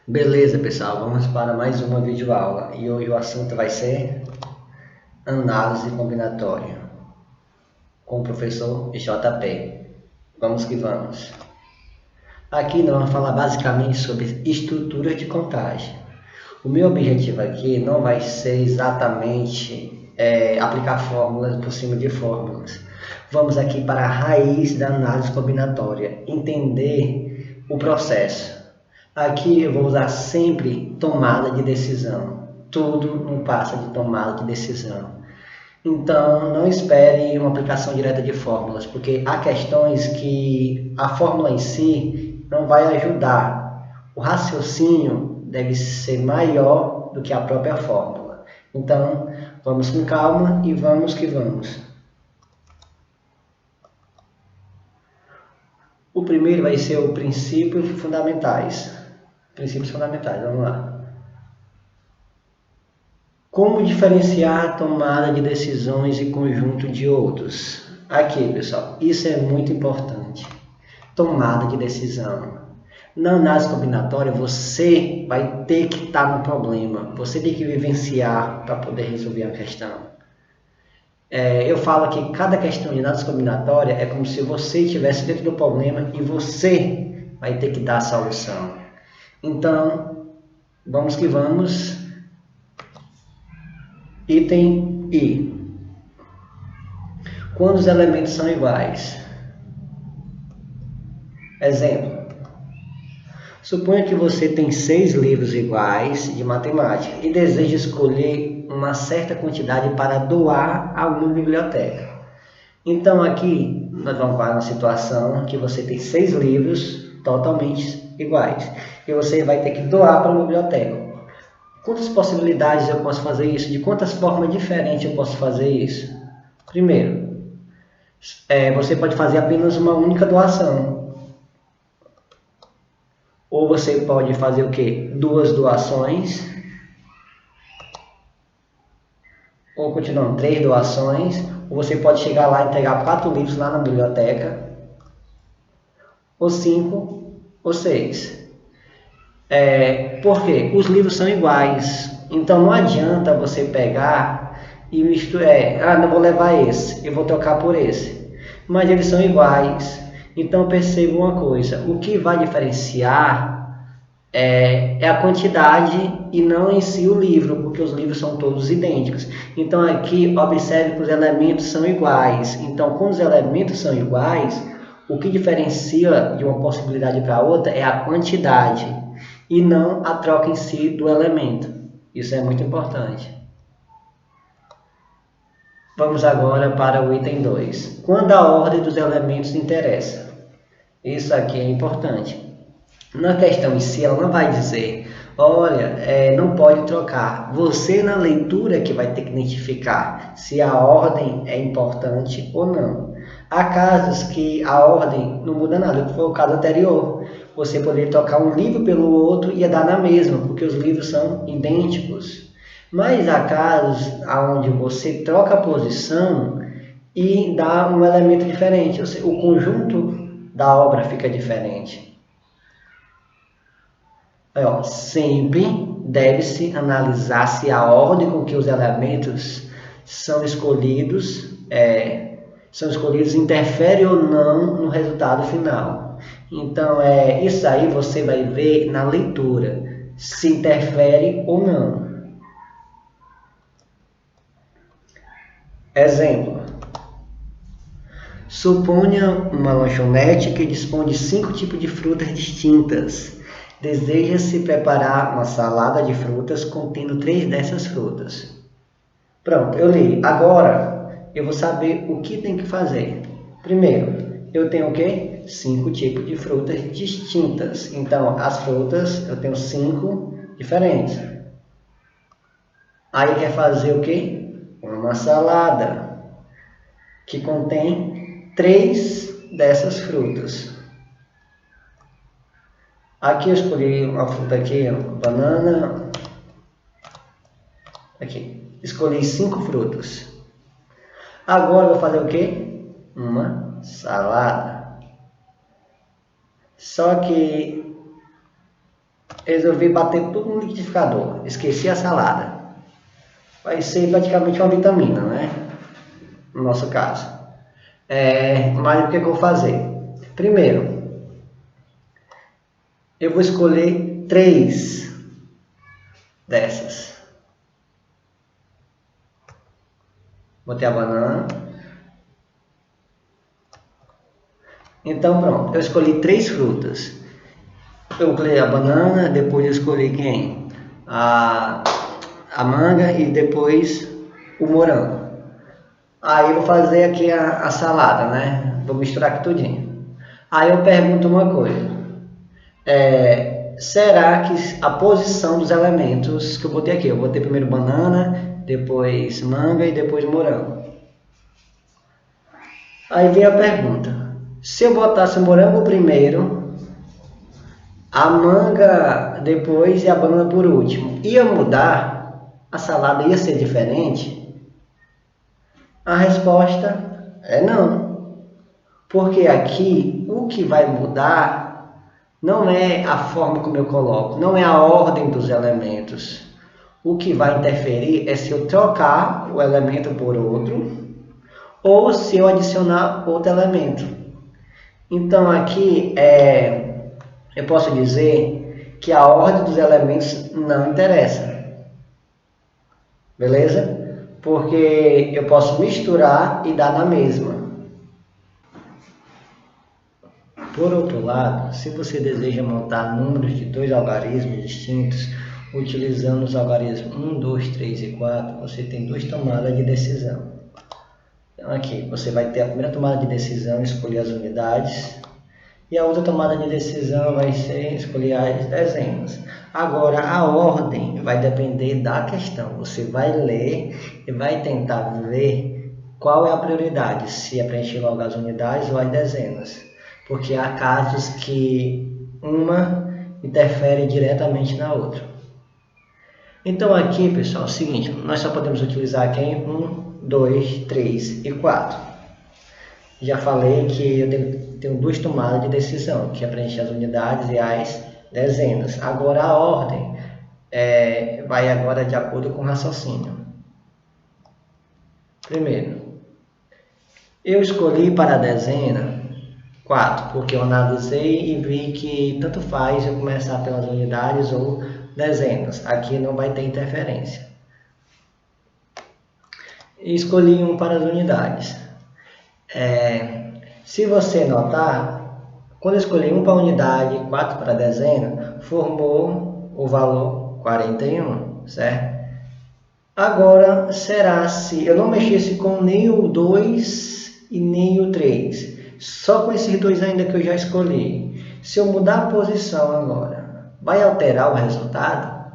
Beleza, pessoal, vamos para mais uma videoaula e hoje o assunto vai ser análise combinatória com o professor JP. Vamos que vamos. Aqui nós vamos falar basicamente sobre estruturas de contagem. O meu objetivo aqui não vai ser exatamente aplicar fórmulas por cima de fórmulas. Vamos aqui para a raiz da análise combinatória, entender o processo. Aqui eu vou usar sempre tomada de decisão. Tudo não passa de tomada de decisão. Então, não espere uma aplicação direta de fórmulas, porque há questões que a fórmula em si não vai ajudar. O raciocínio deve ser maior do que a própria fórmula. Então, vamos com calma e vamos que vamos. O primeiro vai ser o princípios fundamentais. Princípios fundamentais, vamos lá. Como diferenciar a tomada de decisões em conjunto de outros? Aqui, pessoal, isso é muito importante. Tomada de decisão. Na análise combinatória, você vai ter que estar no problema. Você tem que vivenciar para poder resolver a questão. Eu falo que cada questão de análise combinatória é como se você estivesse dentro do problema e você vai ter que dar a solução. Então, vamos que vamos. Item I. Quando os elementos são iguais. Exemplo. Suponha que você tem 6 livros iguais de matemática e deseja escolher uma certa quantidade para doar a uma biblioteca. Então aqui nós vamos para uma situação que você tem 6 livros totalmente iguais e você vai ter que doar para uma biblioteca. Quantas possibilidades eu posso fazer isso? De quantas formas diferentes eu posso fazer isso? Primeiro, você pode fazer apenas uma única doação. Ou você pode fazer o quê? 2 doações. Ou continuando, 3 doações. Ou você pode chegar lá e entregar 4 livros lá na biblioteca. Ou 5, ou 6. Por quê? Os livros são iguais. Então não adianta você pegar e misturar. Não vou levar esse, eu vou trocar por esse. Mas eles são iguais. Então perceba uma coisa: o que vai diferenciar é a quantidade e não em si o livro, porque os livros são todos idênticos. Então aqui observe que os elementos são iguais. Então quando os elementos são iguais, o que diferencia de uma possibilidade para outra é a quantidade e não a troca em si do elemento. Isso é muito importante. Vamos agora para o item 2. Quando a ordem dos elementos interessa. Isso aqui é importante. Na questão em si, ela não vai dizer, olha, não pode trocar. Você na leitura que vai ter que identificar se a ordem é importante ou não. Há casos que a ordem não muda nada, que foi o caso anterior. Você poderia trocar um livro pelo outro e ia dar na mesma, porque os livros são idênticos. Mas há casos onde você troca a posição e dá um elemento diferente, ou seja, o conjunto da obra fica diferente. Sempre deve-se analisar se a ordem com que os elementos são escolhidos interfere ou não no resultado final. Então, isso aí você vai ver na leitura, se interfere ou não. Exemplo. Suponha uma lanchonete que dispõe de 5 tipos de frutas distintas. Deseja-se preparar uma salada de frutas contendo 3 dessas frutas. Pronto, eu li. Agora, eu vou saber o que tem que fazer. Primeiro, eu tenho o quê? 5 tipos de frutas distintas. Então, as frutas, eu tenho 5 diferentes. Aí, quer fazer o quê? Uma salada que contém 3 dessas frutas. Aqui eu escolhi uma fruta aqui, banana. Aqui, escolhi 5 frutas. Agora eu vou fazer o quê? Uma salada. Só que Resolvi bater tudo no liquidificador. Esqueci a salada. Vai ser praticamente uma vitamina, né? No nosso caso. Mas o que eu vou fazer? Primeiro, eu vou escolher 3 dessas. Botei a banana. Então pronto, eu escolhi 3 frutas. Eu escolhi a banana, depois eu escolhi quem? A manga e depois o morango. Aí eu vou fazer aqui a salada, né? Vou misturar aqui tudinho. Aí eu pergunto uma coisa. Será que a posição dos elementos que eu botei aqui? Eu botei primeiro banana, depois manga e depois morango. Aí vem a pergunta. Se eu botasse o morango primeiro, a manga depois e a banana por último, ia mudar? A salada ia ser diferente? A resposta é não. Porque aqui o que vai mudar não é a forma como eu coloco, não é a ordem dos elementos. O que vai interferir é se eu trocar o elemento por outro ou se eu adicionar outro elemento. Então aqui eu posso dizer que a ordem dos elementos não interessa. Beleza? Porque eu posso misturar e dar na mesma. Por outro lado, se você deseja montar números de 2 algarismos distintos, utilizando os algarismos 1, 2, 3 e 4, você tem 2 tomadas de decisão. Então aqui, você vai ter a primeira tomada de decisão, escolher as unidades, e a outra tomada de decisão vai ser escolher as dezenas. Agora, a ordem vai depender da questão. Você vai ler e vai tentar ver qual é a prioridade, se é preencher logo as unidades ou as dezenas. Porque há casos que uma interfere diretamente na outra. Então aqui, pessoal, é o seguinte, nós só podemos utilizar aqui 1, 2, 3 e 4. Já falei que eu tenho 2 tomadas de decisão, que é preencher as unidades e as dezenas. Agora a ordem vai agora de acordo com o raciocínio. Primeiro, eu escolhi para a dezena 4, porque eu analisei e vi que tanto faz eu começar pelas unidades ou dezenas. Aqui não vai ter interferência. E escolhi 1 para as unidades. Se você notar, quando eu escolhi 1 para a unidade e 4 para a dezena, formou o valor 41, certo? Agora, será se eu não mexesse com nem o 2 e nem o 3? Só com esses 2 ainda que eu já escolhi. Se eu mudar a posição agora, vai alterar o resultado?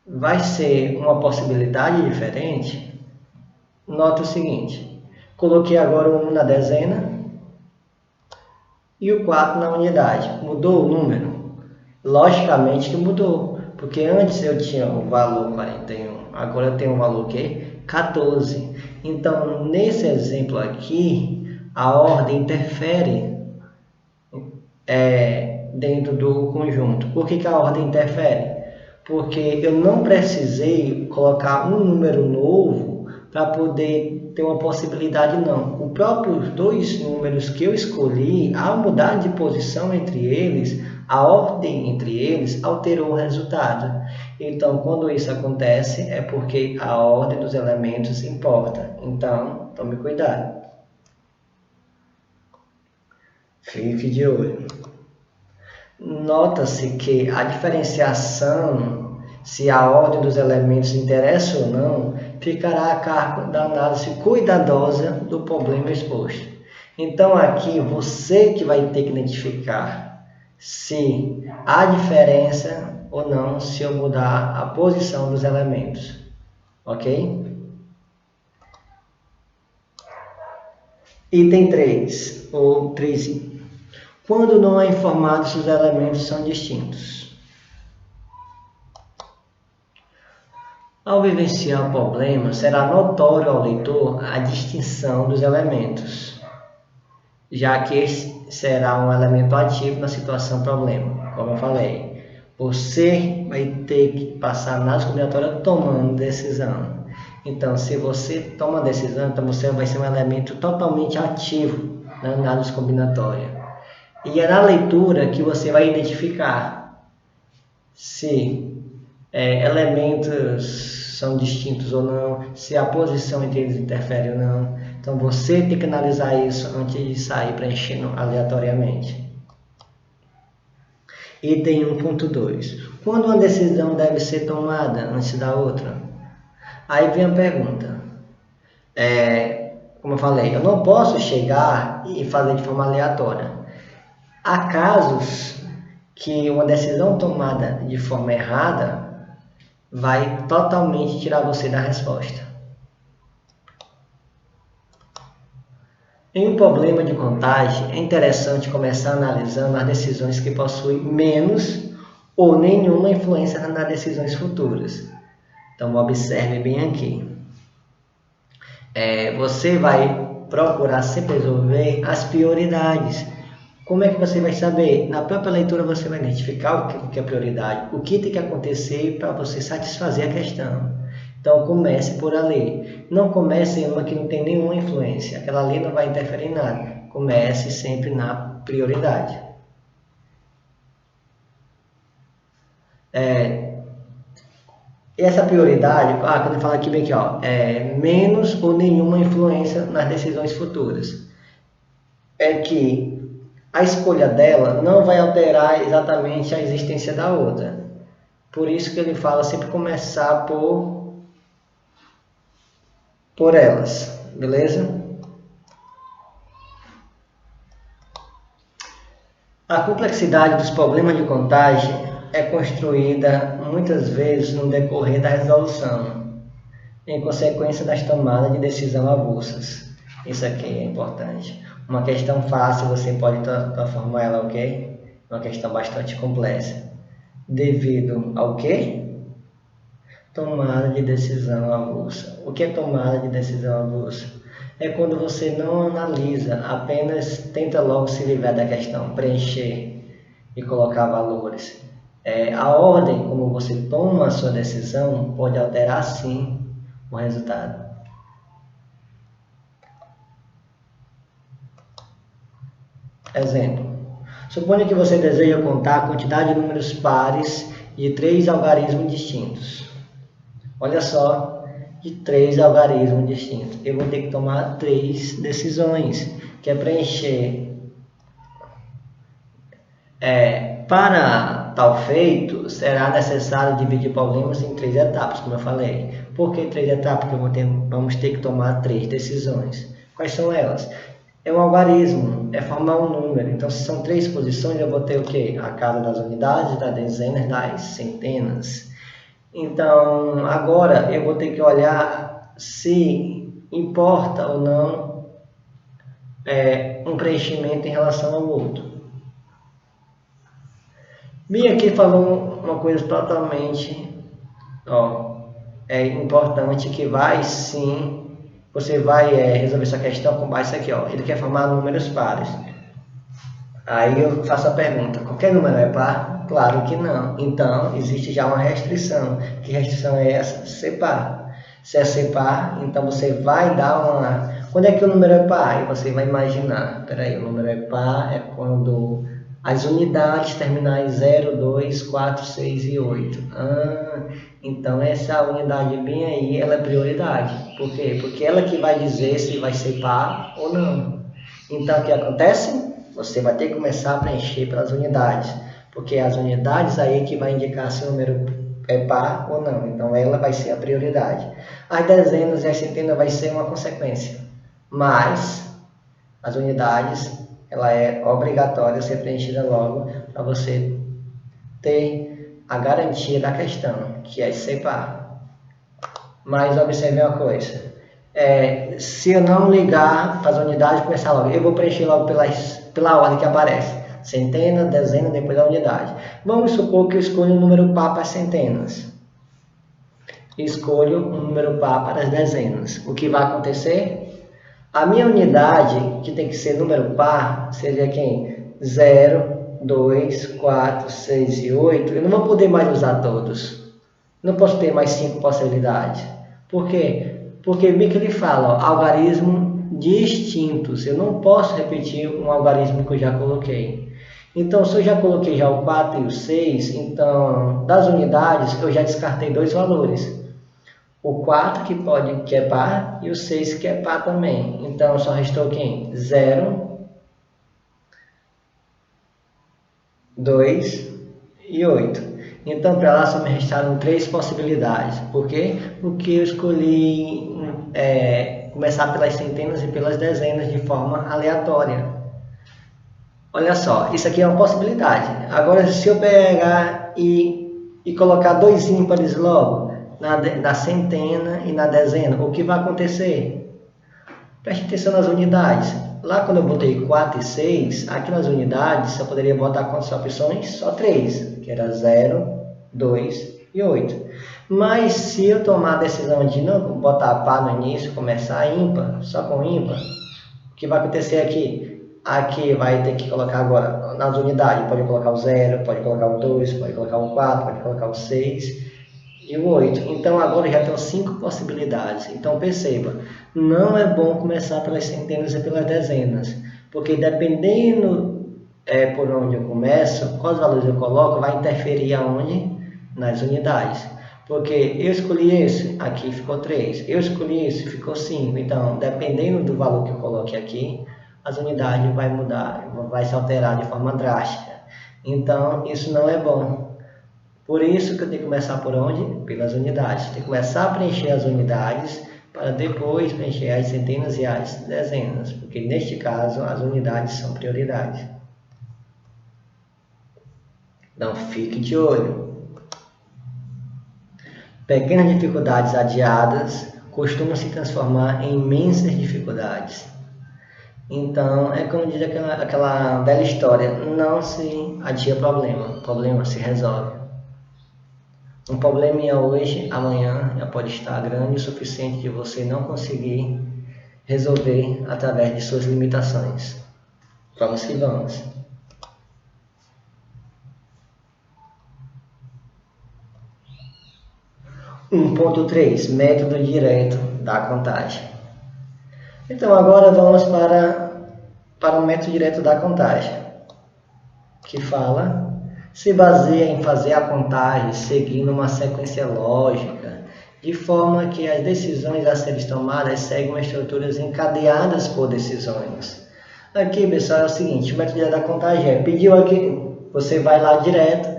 Vai ser uma possibilidade diferente? Nota o seguinte. Coloquei agora o 1 na dezena e o 4 na unidade. Mudou o número? Logicamente que mudou. Porque antes eu tinha o valor 41. Agora eu tenho o valor o quê? 14. Então, nesse exemplo aqui, a ordem interfere dentro do conjunto. Por que a ordem interfere? Porque eu não precisei colocar um número novo para poder ter uma possibilidade, não. Os próprios 2 números que eu escolhi, ao mudar de posição entre eles, a ordem entre eles alterou o resultado. Então, quando isso acontece, é porque a ordem dos elementos importa. Então, tome cuidado. Fique de olho. Nota-se que a diferenciação, se a ordem dos elementos interessa ou não, ficará a cargo da análise cuidadosa do problema exposto. Então aqui você que vai ter que identificar se há diferença ou não se eu mudar a posição dos elementos. Ok? Item 3, ou 3. Quando não é informado se os elementos são distintos. Ao vivenciar o problema, será notório ao leitor a distinção dos elementos, já que esse será um elemento ativo na situação problema, como eu falei. Você vai ter que passar a análise combinatória tomando decisão. Então, se você toma decisão, então você vai ser um elemento totalmente ativo na análise combinatória. E é na leitura que você vai identificar se elementos são distintos ou não, se a posição entre eles interfere ou não. Então, você tem que analisar isso antes de sair preenchendo aleatoriamente. Item 1.2. Quando uma decisão deve ser tomada antes da outra? Aí vem a pergunta. Como eu falei, eu não posso chegar e fazer de forma aleatória. Há casos que uma decisão tomada de forma errada vai totalmente tirar você da resposta. Em um problema de contagem, é interessante começar analisando as decisões que possuem menos ou nenhuma influência nas decisões futuras. Então, observe bem aqui. Você vai procurar sempre resolver as prioridades. Como é que você vai saber? Na própria leitura você vai identificar o que é prioridade, o que tem que acontecer para você satisfazer a questão. Então, comece por ali. Não comece em uma que não tem nenhuma influência. Aquela ali não vai interferir em nada. Comece sempre na prioridade. Essa prioridade, quando eu falo aqui bem aqui, menos ou nenhuma influência nas decisões futuras. É que a escolha dela não vai alterar exatamente a existência da outra. Por isso que ele fala sempre começar por elas, beleza? A complexidade dos problemas de contagem é construída muitas vezes no decorrer da resolução, em consequência das tomadas de decisão avulsas. Isso aqui é importante. Uma questão fácil você pode transformar ela, ok? Uma questão bastante complexa. Devido ao quê? Tomada de decisão avulsa. O que é tomada de decisão avulsa? É quando você não analisa, apenas tenta logo se livrar da questão, preencher e colocar valores. A ordem como você toma a sua decisão pode alterar sim o resultado. Exemplo. Suponha que você deseja contar a quantidade de números pares de 3 algarismos distintos. Olha só, de 3 algarismos distintos. Eu vou ter que tomar 3 decisões, que é preencher. Para tal feito, será necessário dividir problemas em 3 etapas, como eu falei. Por que 3 etapas? Porque vamos ter que tomar 3 decisões. Quais são elas? É um algarismo, é formar um número. Então, se são 3 posições, eu vou ter o quê? A casa das unidades, das dezenas, das centenas. Então, agora eu vou ter que olhar se importa ou não um preenchimento em relação ao outro. Bem, aqui falou uma coisa totalmente importante, que vai sim, você vai resolver essa questão com base aqui, ele quer formar números pares. Aí eu faço a pergunta, qualquer número é par? Claro que não. Então, existe já uma restrição. Que restrição é essa? Ser par. Se é ser par, então você vai dar uma... Quando é que o número é par? Aí você vai imaginar, o número é par é quando as unidades terminais 0, 2, 4, 6 e 8. Então essa unidade bem aí, ela é prioridade. Por quê? Porque ela que vai dizer se vai ser par ou não. Então o que acontece? Você vai ter que começar a preencher pelas unidades. Porque as unidades aí que vai indicar se o número é par ou não. Então ela vai ser a prioridade. As dezenas e as centenas vai ser uma consequência. Mas as unidades, ela é obrigatória ser preenchida logo para você ter a garantia da questão, que é ser par. Mas observe uma coisa. Se eu não ligar para as unidades, começar logo. Eu vou preencher logo pela ordem que aparece. Centena, dezena, depois a unidade. Vamos supor que eu escolho um número par para as centenas. Escolho um número par para as dezenas. O que vai acontecer? A minha unidade, que tem que ser número par, seria quem? 0, 2, 4, 6 e 8, eu não vou poder mais usar todos. Não posso ter mais 5 possibilidades. Por quê? Porque bem que ele fala, ó, algarismo distintos. Eu não posso repetir um algarismo que eu já coloquei. Então, se eu já coloquei já o 4 e o 6, então, das unidades, eu já descartei 2 valores. O 4 que é par e o 6 que é par também. Então, só restou quem? 0, 2 e 8. Então, para lá só me restaram 3 possibilidades. Por quê? Porque eu escolhi começar pelas centenas e pelas dezenas de forma aleatória. Olha só, isso aqui é uma possibilidade. Agora, se eu pegar e colocar 2 ímpares logo, na centena e na dezena, o que vai acontecer? Preste atenção nas unidades. Lá quando eu botei 4 e 6, aqui nas unidades eu poderia botar quantas opções? Só 3, que era 0, 2 e 8. Mas se eu tomar a decisão de não botar par no início, começar ímpar, só com ímpar, o que vai acontecer aqui? Aqui vai ter que colocar agora nas unidades, pode colocar o 0, pode colocar o 2, pode colocar o 4, pode colocar o 6 e o 8. Então agora já tenho 5 possibilidades. Então perceba, não é bom começar pelas centenas e pelas dezenas, porque dependendo por onde eu começo, quais valores eu coloco, vai interferir aonde? Nas unidades. Porque eu escolhi esse, aqui ficou 3. Eu escolhi esse, ficou 5. Então, dependendo do valor que eu coloque aqui, as unidades vai mudar, vai se alterar de forma drástica. Então, isso não é bom. Por isso que eu tenho que começar por onde? Pelas unidades. Tem que começar a preencher as unidades para depois preencher as centenas e as dezenas, porque neste caso as unidades são prioridade. Então fique de olho. Pequenas dificuldades adiadas costumam se transformar em imensas dificuldades. Então, é como diz aquela velha história, não se adia problema, o problema se resolve. Um probleminha hoje, amanhã já pode estar grande o suficiente de você não conseguir resolver através de suas limitações. Vamos que vamos. Ponto 3, método direto da contagem. Então agora vamos para o método direto da contagem, que fala, se baseia em fazer a contagem seguindo uma sequência lógica, de forma que as decisões a serem tomadas seguem uma estrutura encadeadas por decisões. Aqui, pessoal, é o seguinte, o método direto da contagem pediu aqui, você vai lá direto,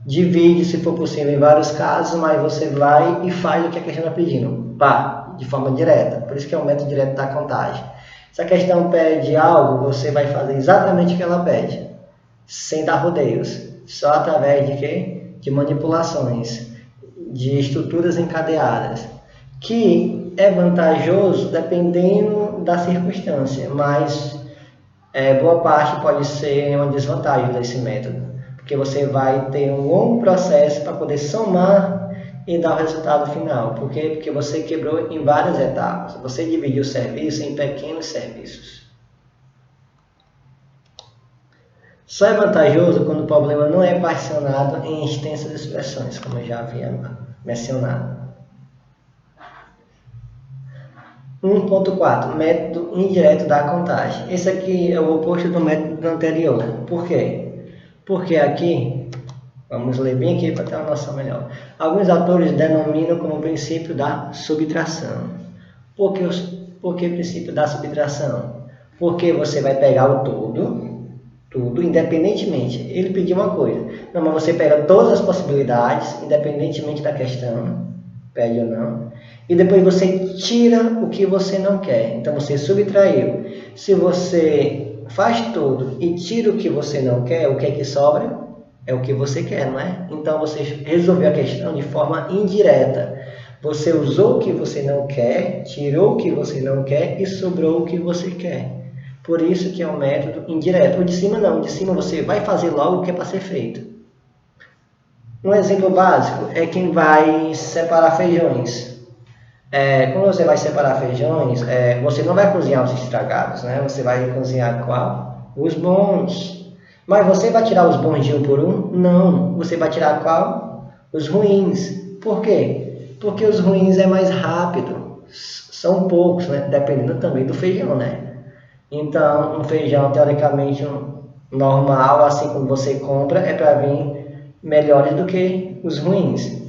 divide se for possível em vários casos, mas você vai e faz o que a questão está pedindo, pá, de forma direta. Por isso que é o método direto da contagem. Se a questão pede algo, você vai fazer exatamente o que ela pede, sem dar rodeios, só através de quê? De manipulações, de estruturas encadeadas, que é vantajoso dependendo da circunstância, mas boa parte pode ser uma desvantagem desse método, porque você vai ter um longo processo para poder somar e dar o resultado final. Por quê? Porque você quebrou em várias etapas. Você dividiu o serviço em pequenos serviços. Só é vantajoso quando o problema não é particionado em extensas expressões, como eu já havia mencionado. 1.4, método indireto da contagem. Esse aqui é o oposto do método anterior. Por quê? Porque aqui, vamos ler bem aqui para ter uma noção melhor. Alguns autores denominam como princípio da subtração. Por que princípio da subtração? Porque você vai pegar o tudo, independentemente. Ele pediu uma coisa. Não, mas você pega todas as possibilidades, independentemente da questão, pede ou não. E depois você tira o que você não quer. Então você subtraiu. Se você faz tudo e tira o que você não quer, o que é que sobra? É o que você quer, não é? Então você resolveu a questão de forma indireta. Você usou o que você não quer, tirou o que você não quer e sobrou o que você quer. Por isso que é um método indireto. O de cima não, o de cima você vai fazer logo o que é para ser feito. Um exemplo básico é quem vai separar feijões. Quando você vai separar feijões, você não vai cozinhar os estragados, né? Você vai cozinhar qual? Os bons. Mas você vai tirar os bons de um por um? Não. Você vai tirar qual? Os ruins. Por quê? Porque os ruins é mais rápido. São poucos, né? Dependendo também do feijão, né? Então, um feijão, teoricamente, normal, assim como você compra, é para vir melhores do que os ruins.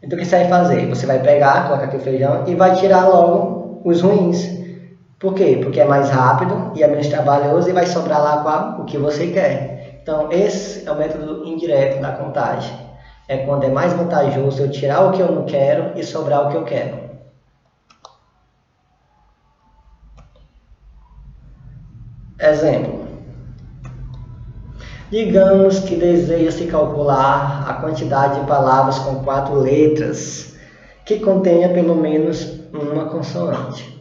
Então, o que você vai fazer? Você vai pegar, colocar aqui o feijão e vai tirar logo os ruins. Por quê? Porque é mais rápido e é menos trabalhoso e vai sobrar lá qual? O que você quer. Então, esse é o método indireto da contagem. É quando é mais vantajoso eu tirar o que eu não quero e sobrar o que eu quero. Exemplo. Digamos que deseja-se calcular a quantidade de palavras com 4 letras que contenha pelo menos uma consoante.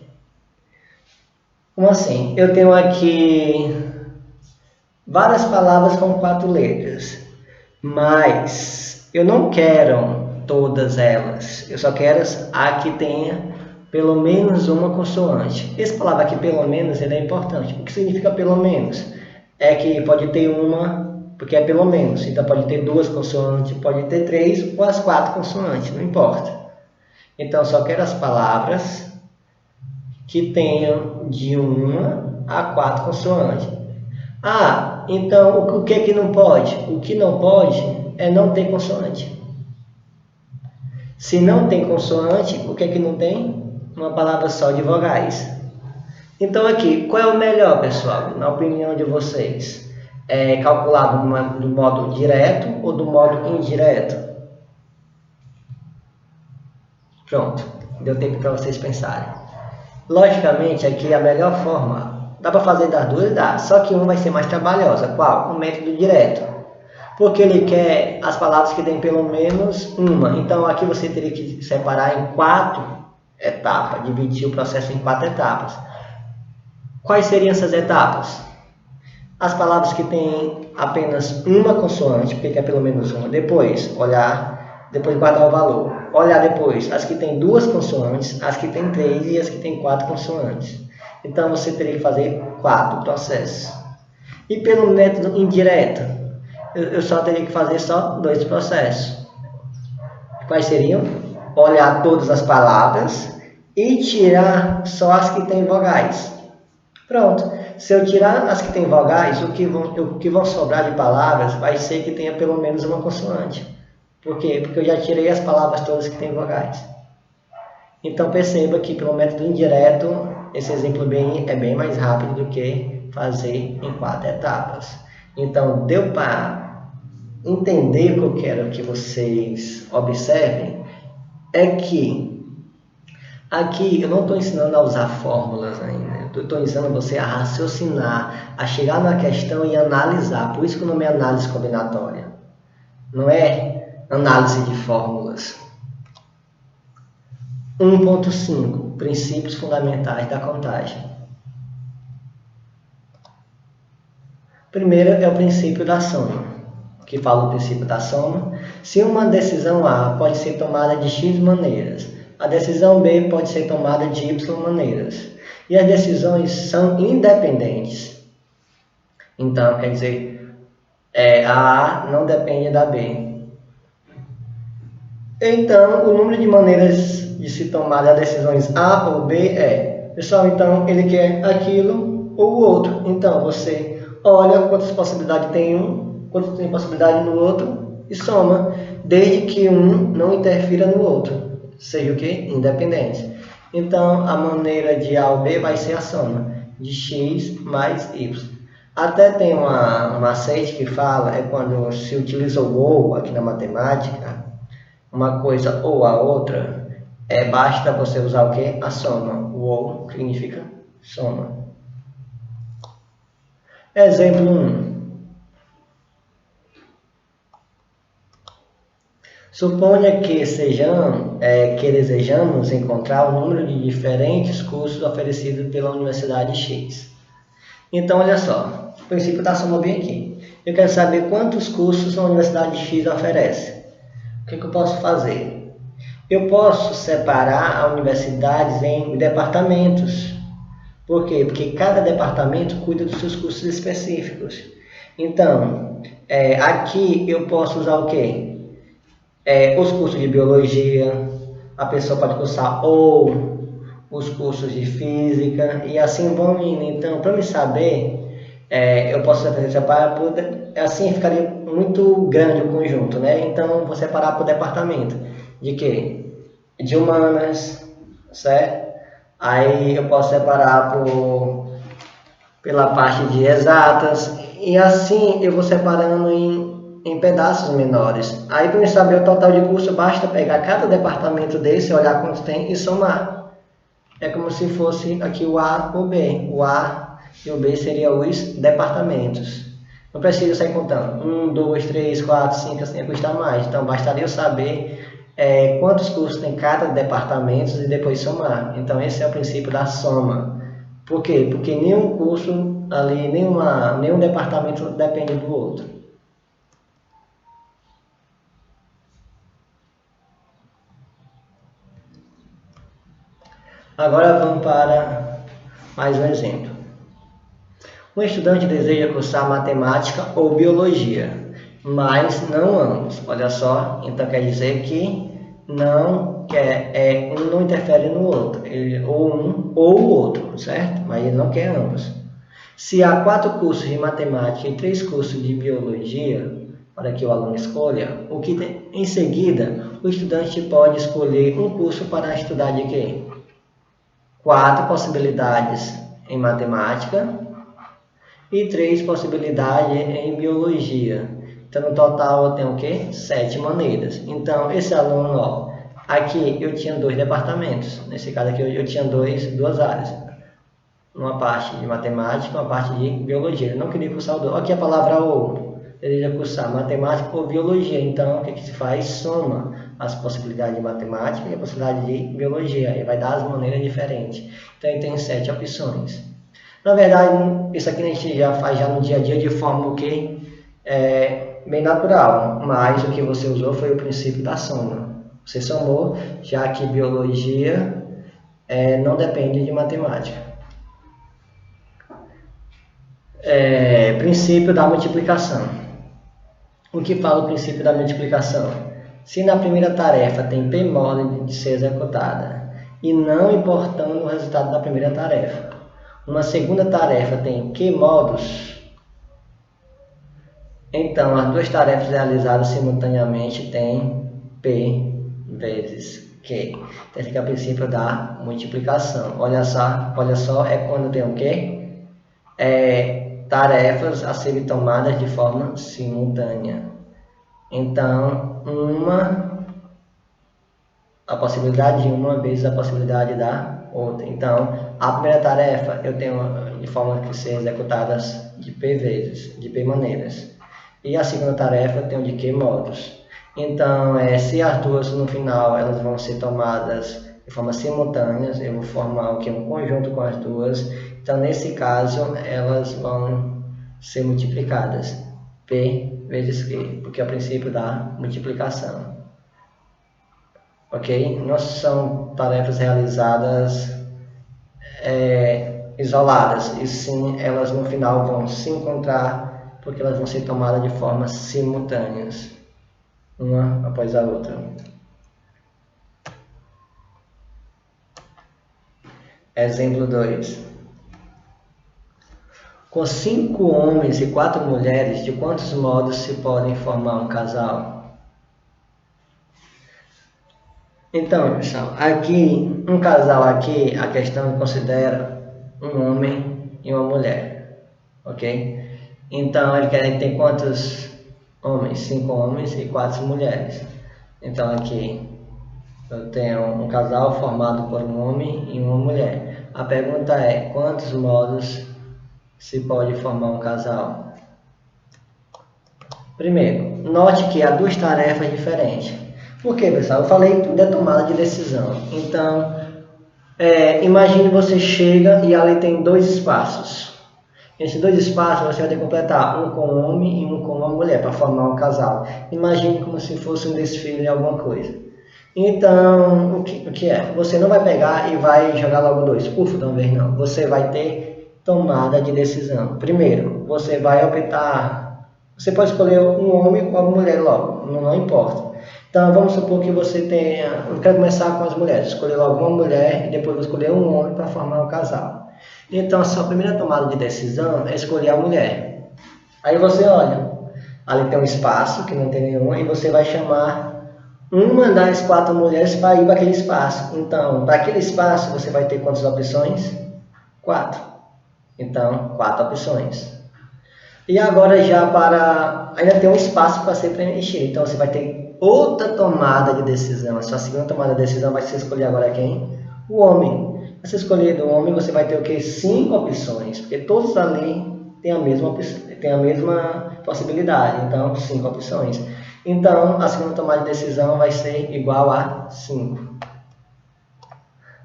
Como assim? Eu tenho aqui várias palavras com 4 letras, mas eu não quero todas elas. Eu só quero a que tenha pelo menos uma consoante. Essa palavra aqui, pelo menos, ele é importante. O que significa pelo menos? É que pode ter uma, porque é pelo menos. Então pode ter 2 consoantes, pode ter 3 ou as 4 consoantes, não importa. Então só quero as palavras que tenham de 1 a 4 consoantes. Ah, então o que é que não pode? O que não pode é não ter consoante. Se não tem consoante, o que é que não tem? Uma palavra só de vogais. Então aqui, qual é o melhor, pessoal, na opinião de vocês? É calculado do modo direto ou do modo indireto? Pronto, deu tempo para vocês pensarem. Logicamente, aqui a melhor forma, dá para fazer das duas? Dá, só que uma vai ser mais trabalhosa. Qual? O método direto. Porque ele quer as palavras que têm pelo menos uma. Então aqui você teria que separar em 4 etapas, dividir o processo em 4 etapas. Quais seriam essas etapas? As palavras que têm apenas uma consoante, porque é pelo menos uma. Depois, olhar, depois guardar o valor. Olhar depois as que têm 2 consoantes, as que têm 3 e as que têm 4 consoantes. Então você teria que fazer 4 processos. E pelo método indireto, eu só teria que fazer só 2 processos. Quais seriam? Olhar todas as palavras e tirar só as que têm vogais. Pronto. Se eu tirar as que têm vogais, o que vão sobrar de palavras vai ser que tenha pelo menos uma consoante. Por quê? Porque eu já tirei as palavras todas que têm vogais. Então perceba que pelo método indireto, esse exemplo é bem mais rápido do que fazer em 4 etapas. Então deu para entender o que eu quero que vocês observem? É que aqui eu não estou ensinando a usar fórmulas ainda. Estou ensinando você a raciocinar, a chegar na questão e analisar. Por isso que o nome é análise combinatória. Não é análise de fórmulas. 1.5 Princípios fundamentais da contagem. Primeiro é o princípio da soma, que fala o princípio da soma. Se uma decisão A pode ser tomada de X maneiras, a decisão B pode ser tomada de Y maneiras. E as decisões são independentes. Então, quer dizer, a A não depende da B. Então, o número de maneiras de se tomar as decisões A ou B é... Pessoal, então, ele quer aquilo ou o outro. Então, você olha quantas possibilidades tem um, quantas tem possibilidade no outro e soma, desde que um não interfira no outro. Seja o que? Independente. Então, a maneira de A ou B vai ser a soma de X mais Y. Até tem uma macete que fala, é quando se utiliza o ou aqui na matemática, uma coisa ou a outra, basta você usar o que? A soma. O ou significa soma. Exemplo 1. Suponha que desejamos encontrar o número de diferentes cursos oferecidos pela Universidade X. Então, olha só, o princípio da soma bem aqui. Eu quero saber quantos cursos a Universidade X oferece. O que eu posso fazer? Eu posso separar as universidades em departamentos. Por quê? Porque cada departamento cuida dos seus cursos específicos. Então, aqui eu posso usar o quê? Os cursos de biologia, a pessoa pode cursar ou os cursos de física e assim vão indo. Então, para me saber, eu posso separar por, assim ficaria muito grande o conjunto, né? Então, vou separar por departamento. De quê? De humanas, certo? Aí eu posso separar pela parte de exatas e assim eu vou separando em pedaços menores. Aí para saber o total de curso, basta pegar cada departamento desse, olhar quanto tem e somar. É como se fosse aqui o A e o B. O A e o B seriam os departamentos. Não preciso sair contando. 1, 2, 3, 4, 5, assim custa mais. Então bastaria eu saber quantos cursos tem cada departamento e depois somar. Então esse é o princípio da soma. Por quê? Porque nenhum curso ali, nenhum departamento depende do outro. Agora vamos para mais um exemplo. Um estudante deseja cursar matemática ou biologia, mas não ambos. Olha só, então quer dizer que não quer, um não interfere no outro, ou um ou o outro, certo? Mas ele não quer ambos. Se há 4 cursos de matemática e 3 cursos de biologia, para que o aluno escolha, em seguida o estudante pode escolher um curso para estudar de quê? 4 possibilidades em matemática e 3 possibilidades em biologia. Então, no total, eu tenho o quê? 7 maneiras. Então, esse aluno, ó, aqui eu tinha 2 departamentos. Nesse caso aqui, eu tinha duas áreas. Uma parte de matemática, uma parte de biologia. Ele não queria cursar o 2. Aqui a palavra ou. Ele ia cursar matemática ou biologia. Então, o que se faz? Soma as possibilidades de matemática e a possibilidade de biologia. E vai dar as maneiras diferentes. Então, ele tem 7 opções. Na verdade, isso aqui a gente já faz já no dia a dia de forma o que bem natural. Mas o que você usou foi o princípio da soma. Você somou, já que biologia não depende de matemática. Princípio da multiplicação. O que fala o princípio da multiplicação? Se na primeira tarefa tem P modo de ser executada e não importando o resultado da primeira tarefa, uma segunda tarefa tem Q modos, então as duas tarefas realizadas simultaneamente têm P vezes Q. Esse aqui é o princípio da multiplicação. Olha só, é quando tem o quê? Tarefas a serem tomadas de forma simultânea. Então, a possibilidade de uma vezes a possibilidade da outra. Então, a primeira tarefa eu tenho de forma que ser executadas de P vezes, de P maneiras. E a segunda tarefa eu tenho de Q modos. Então, se as duas no final elas vão ser tomadas de forma simultânea, eu vou formar o que? Um conjunto com as duas. Então, nesse caso, elas vão ser multiplicadas. P vezes Q, porque é o princípio da multiplicação. Ok? Não são tarefas realizadas isoladas, e sim elas no final vão se encontrar, porque elas vão ser tomadas de forma simultâneas, uma após a outra. Exemplo 2. Com 5 homens e 4 mulheres, de quantos modos se podem formar um casal? Então, pessoal, aqui, um casal aqui, a questão considera um homem e uma mulher, ok? Então, ele quer ter quantos homens? 5 homens e 4 mulheres. Então, aqui, eu tenho um casal formado por um homem e uma mulher. A pergunta é, quantos modos se pode formar um casal? Primeiro, note que há 2 tarefas diferentes. Por quê, pessoal? Eu falei tudo é tomada de decisão. Então, imagine você chega e ali tem 2 espaços. Esses 2 espaços você vai ter que completar um com um homem e um com uma mulher para formar um casal. Imagine como se fosse um desfile de alguma coisa. Então, o que é? Você não vai pegar e vai jogar logo 2. Ufa, de uma vez não. Você vai ter tomada de decisão. Primeiro, você vai optar Você pode escolher um homem ou uma mulher logo, não importa. Então vamos supor que você tenha, eu quero começar com as mulheres, escolher logo uma mulher e depois vou escolher um homem para formar um casal. Então a sua primeira tomada de decisão é escolher a mulher. Aí você olha, ali tem um espaço que não tem nenhum e você vai chamar uma das 4 mulheres para ir para aquele espaço. Então, para aquele espaço você vai ter quantas opções? 4. Então, 4 opções. E agora já ainda tem um espaço para ser preenchido. Então você vai ter outra tomada de decisão. A sua segunda tomada de decisão vai ser escolher agora quem? O homem. Se você escolher do homem, você vai ter o quê? 5 opções. Porque todos ali têm a mesma possibilidade. Então, 5 opções. Então, a segunda tomada de decisão vai ser igual a 5.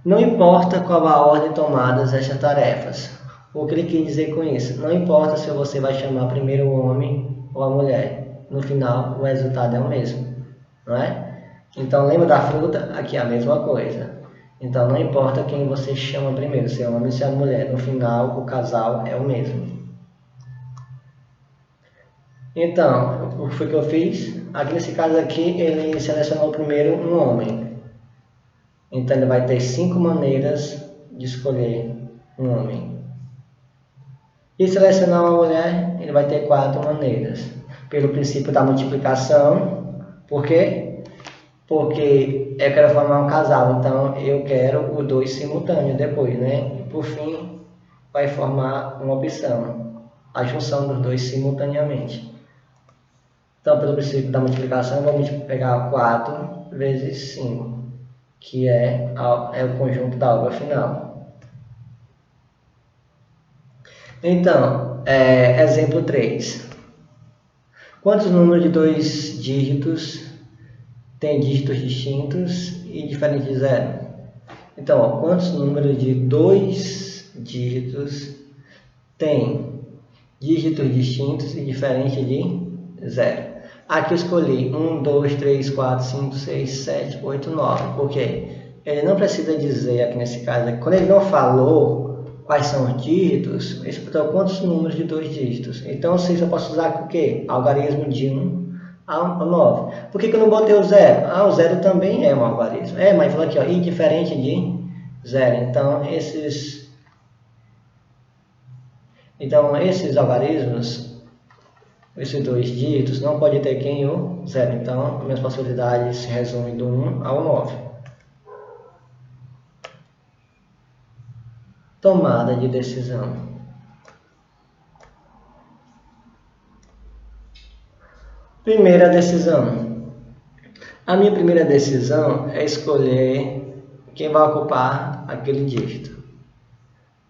Não importa qual a ordem tomadas estas tarefas. O que ele quer dizer com isso? Não importa se você vai chamar primeiro o homem ou a mulher. No final, o resultado é o mesmo. Não é? Então, lembra da fruta? Aqui é a mesma coisa. Então, não importa quem você chama primeiro, se é o homem ou se é a mulher. No final, o casal é o mesmo. Então, o que foi que eu fiz? Aqui nesse caso aqui, ele selecionou primeiro um homem. Então, ele vai ter 5 maneiras de escolher um homem. E selecionar uma mulher, ele vai ter 4 maneiras. Pelo princípio da multiplicação. Por quê? Porque eu quero formar um casal, então eu quero os 2 simultâneos depois, né? E por fim, vai formar uma opção. A junção dos 2 simultaneamente. Então, pelo princípio da multiplicação, vamos pegar 4 vezes 5, que é o conjunto da obra final. Então, exemplo 3. Quantos números de 2 dígitos têm dígitos distintos e diferentes de 0? Então, ó, quantos números de 2 dígitos têm dígitos distintos e diferentes de 0? Aqui eu escolhi 1, 2, 3, 4, 5, 6, 7, 8, 9. Por quê? Ele não precisa dizer aqui nesse caso, quando ele não falou quais são os dígitos, ele perguntou quantos números de 2 dígitos. Então, eu posso usar o quê? Algarismo de 1 a 9. Por que eu não botei o 0? O 0 também é um algarismo. Mas falou aqui, ó, e diferente de 0. Então, esses algarismos, esses 2 dígitos, não pode ter quem? O 0. Então, minhas possibilidades se resumem do 1 ao 9. Tomada de decisão. Primeira decisão. A minha primeira decisão é escolher quem vai ocupar aquele dígito.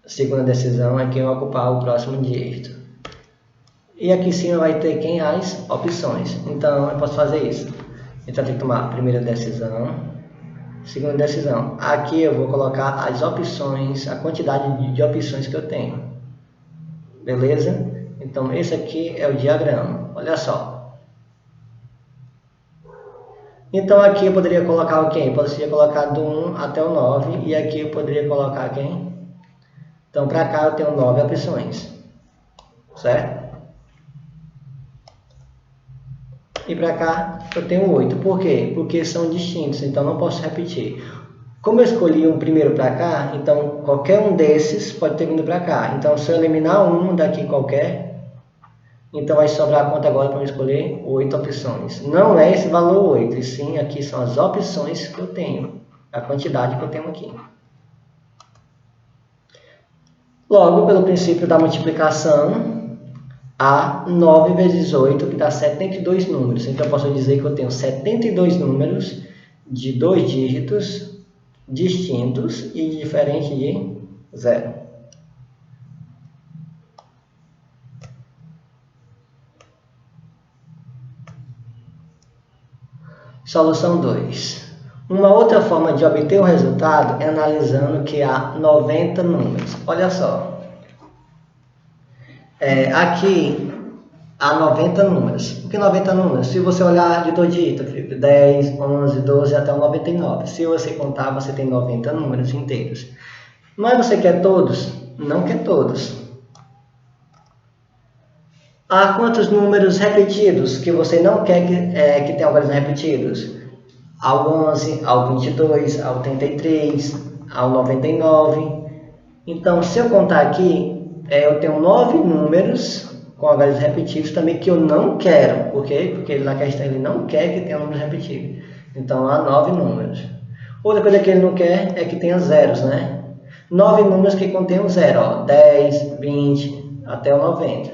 A segunda decisão é quem vai ocupar o próximo dígito. E aqui em cima vai ter quem? As opções. Então, eu posso fazer isso. Então, eu tenho que tomar a primeira decisão. Segunda decisão. Aqui eu vou colocar as opções, a quantidade de opções que eu tenho. Beleza? Então, esse aqui é o diagrama. Olha só. Então, aqui eu poderia colocar o quem? Eu poderia colocar do 1 até o 9. E aqui eu poderia colocar quem? Então, para cá eu tenho 9 opções. Certo? E para cá eu tenho 8. Por quê? Porque são distintos, então não posso repetir. Como eu escolhi um primeiro para cá, então qualquer um desses pode ter vindo para cá. Então se eu eliminar um daqui qualquer, então vai sobrar a conta agora para eu escolher 8 opções. Não é esse valor 8, e sim aqui são as opções que eu tenho, a quantidade que eu tenho aqui. Logo, pelo princípio da multiplicação, a 9 vezes 8, que dá 72 números. Então, eu posso dizer que eu tenho 72 números de 2 dígitos distintos e diferentes de 0. Solução 2. Uma outra forma de obter o resultado é analisando que há 90 números. Olha só. Aqui há 90 números. Por que 90 números? Se você olhar de 2 dígitos, Felipe, 10, 11, 12 até o 99. Se você contar, você tem 90 números inteiros. Mas você quer todos? Não quer todos. Há quantos números repetidos que você não quer que tenham vários repetidos? Ao 11, ao 22, ao 33, ao 99. Então, se eu contar aqui, eu tenho 9 números com algarismos repetidos também que eu não quero. Por quê? Porque na questão ele não quer que tenha números repetidos. Então, há 9 números. Outra coisa que ele não quer é que tenha zeros, né? 9 números que contenham zero, ó, 10, 20, até o 90.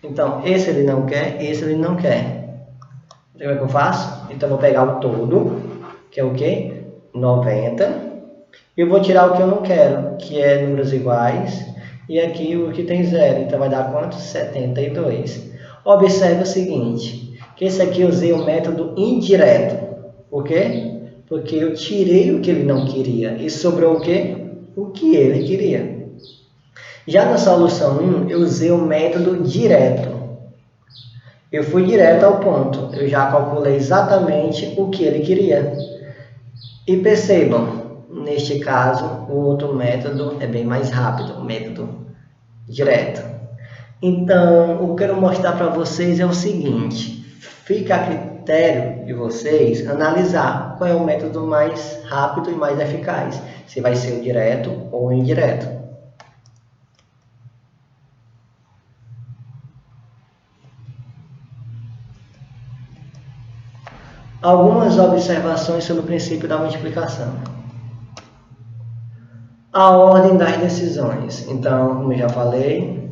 Então, esse ele não quer, esse ele não quer. Então, como é que eu faço? Então, eu vou pegar o todo, que é o quê? 90. E eu vou tirar o que eu não quero, que é números iguais. E aqui o que tem zero. Então, vai dar quanto? 72. Observe o seguinte, que esse aqui eu usei o método indireto. Por quê? Porque eu tirei o que ele não queria. E sobrou o quê? O que ele queria. Já na solução 1, eu usei o método direto. Eu fui direto ao ponto. Eu já calculei exatamente o que ele queria. E percebam, neste caso, o outro método é bem mais rápido, o método direto. Então, o que eu quero mostrar para vocês é o seguinte. Fica a critério de vocês analisar qual é o método mais rápido e mais eficaz. Se vai ser o direto ou o indireto. Algumas observações sobre o princípio da multiplicação. A ordem das decisões. Então, como eu já falei,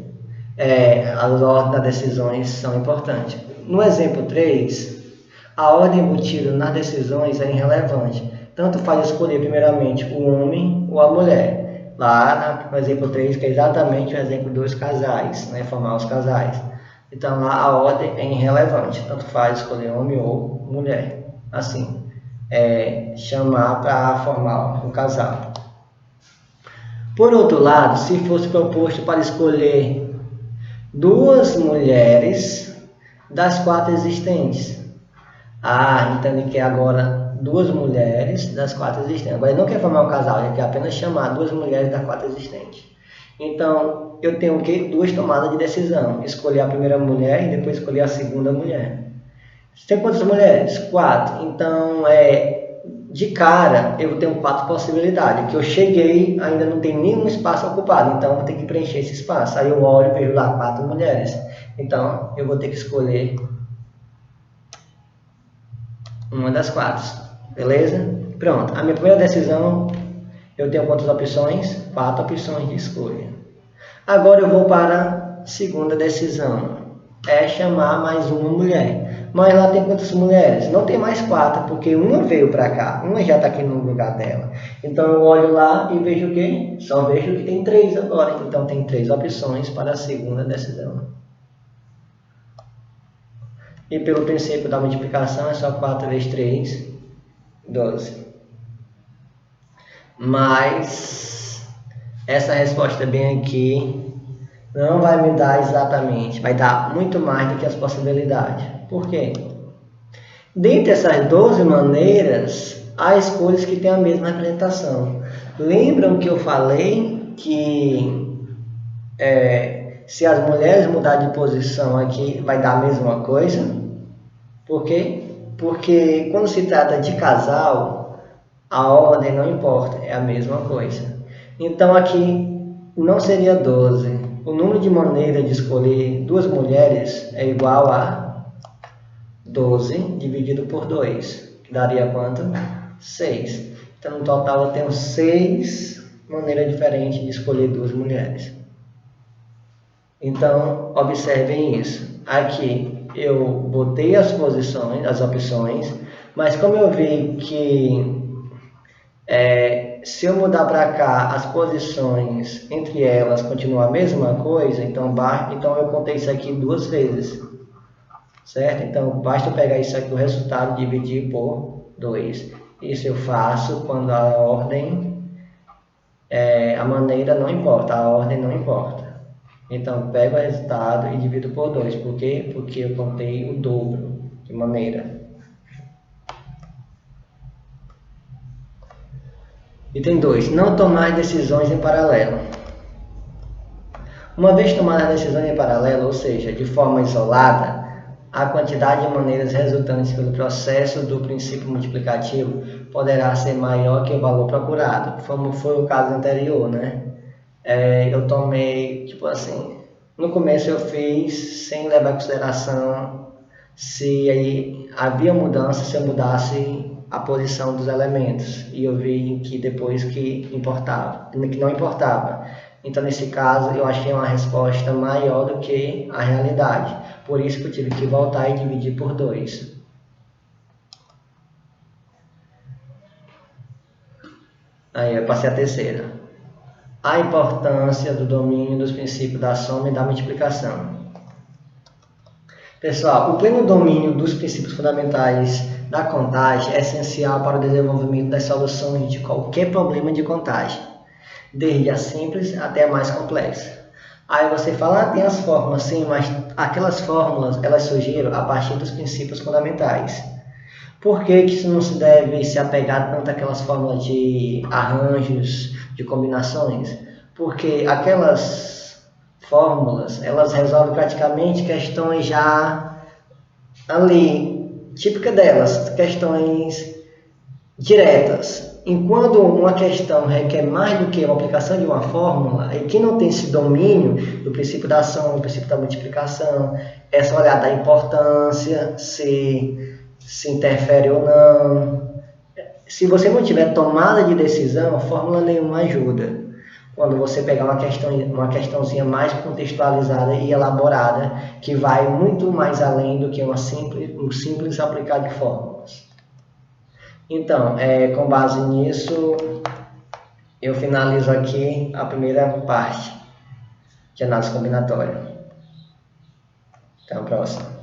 as ordens das decisões são importantes. No exemplo 3, a ordem embutida nas decisões é irrelevante. Tanto faz escolher primeiramente o homem ou a mulher. Lá no exemplo 3, que é exatamente o exemplo dos casais, né? Formar os casais. Então lá a ordem é irrelevante. Tanto faz escolher homem ou mulher. Assim, chamar para formar um casal. Por outro lado, se fosse proposto para escolher 2 mulheres das 4 existentes. Então ele quer agora 2 mulheres das 4 existentes. Agora ele não quer formar um casal, ele quer apenas chamar 2 mulheres das 4 existentes. Então, eu tenho o quê? 2 tomadas de decisão. Escolher a primeira mulher e depois escolher a segunda mulher. Tem quantas mulheres? 4. Então, de cara, eu tenho 4 possibilidades. Que eu cheguei, ainda não tem nenhum espaço ocupado. Então, eu vou ter que preencher esse espaço. Aí eu olho e vejo lá 4 mulheres. Então, eu vou ter que escolher uma das 4. Beleza? Pronto. A minha primeira decisão, eu tenho quantas opções? 4 opções de escolha. Agora eu vou para a segunda decisão. É chamar mais uma mulher. Mas lá tem quantas mulheres? Não tem mais 4, porque uma veio para cá. Uma já está aqui no lugar dela. Então eu olho lá e vejo o quê? Só vejo que tem 3 agora. Então tem 3 opções para a segunda decisão. E pelo princípio da multiplicação é só 4 vezes 3, 12. Mas essa resposta bem aqui não vai me dar exatamente, vai dar muito mais do que as possibilidades. Por quê? Dentre essas 12 maneiras, há escolhas que têm a mesma representação. Lembram que eu falei que se as mulheres mudarem de posição aqui, vai dar a mesma coisa? Por quê? Porque quando se trata de casal, a ordem não importa, é a mesma coisa. Então aqui não seria 12. O número de maneiras de escolher 2 mulheres é igual a 12 dividido por 2, que daria quanto? 6. Então no total eu tenho 6 maneiras diferentes de escolher 2 mulheres. Então observem isso. Aqui eu botei as posições, as opções, mas como eu vi que se eu mudar para cá, as posições entre elas continuam a mesma coisa, então eu contei isso aqui 2 vezes, certo? Então basta eu pegar isso aqui, o resultado, e dividir por 2. Isso eu faço quando a ordem, a maneira não importa, a ordem não importa. Então, pego o resultado e divido por 2. Por quê? Porque eu contei o dobro de maneira. Item 2. Não tomar decisões em paralelo. Uma vez tomada a decisão em paralelo, ou seja, de forma isolada, a quantidade de maneiras resultantes pelo processo do princípio multiplicativo poderá ser maior que o valor procurado, como foi o caso anterior, né? Eu tomei, tipo assim, no começo eu fiz sem levar em consideração se aí havia mudança, se eu mudasse a posição dos elementos, e eu vi que depois que não importava. Então, nesse caso, eu achei uma resposta maior do que a realidade. Por isso que eu tive que voltar e dividir por 2. Aí eu passei a terceira. A importância do domínio dos princípios da soma e da multiplicação. Pessoal, o pleno domínio dos princípios fundamentais da contagem é essencial para o desenvolvimento das soluções de qualquer problema de contagem, desde a simples até a mais complexa. Aí você fala, tem as fórmulas, sim, mas aquelas fórmulas, elas surgiram a partir dos princípios fundamentais. Por que isso não se deve se apegar tanto àquelas fórmulas de arranjos, de combinações? Porque aquelas fórmulas, elas resolvem praticamente questões já ali, típica delas, questões diretas. Enquanto uma questão requer mais do que uma aplicação de uma fórmula, e que não tem esse domínio do princípio da ação, do princípio da multiplicação, essa olhada da importância, se interfere ou não. Se você não tiver tomada de decisão, fórmula nenhuma ajuda. Quando você pegar uma questãozinha mais contextualizada e elaborada, que vai muito mais além do que um simples aplicar de fórmulas. Então, com base nisso, eu finalizo aqui a primeira parte de análise combinatória. Até a próxima.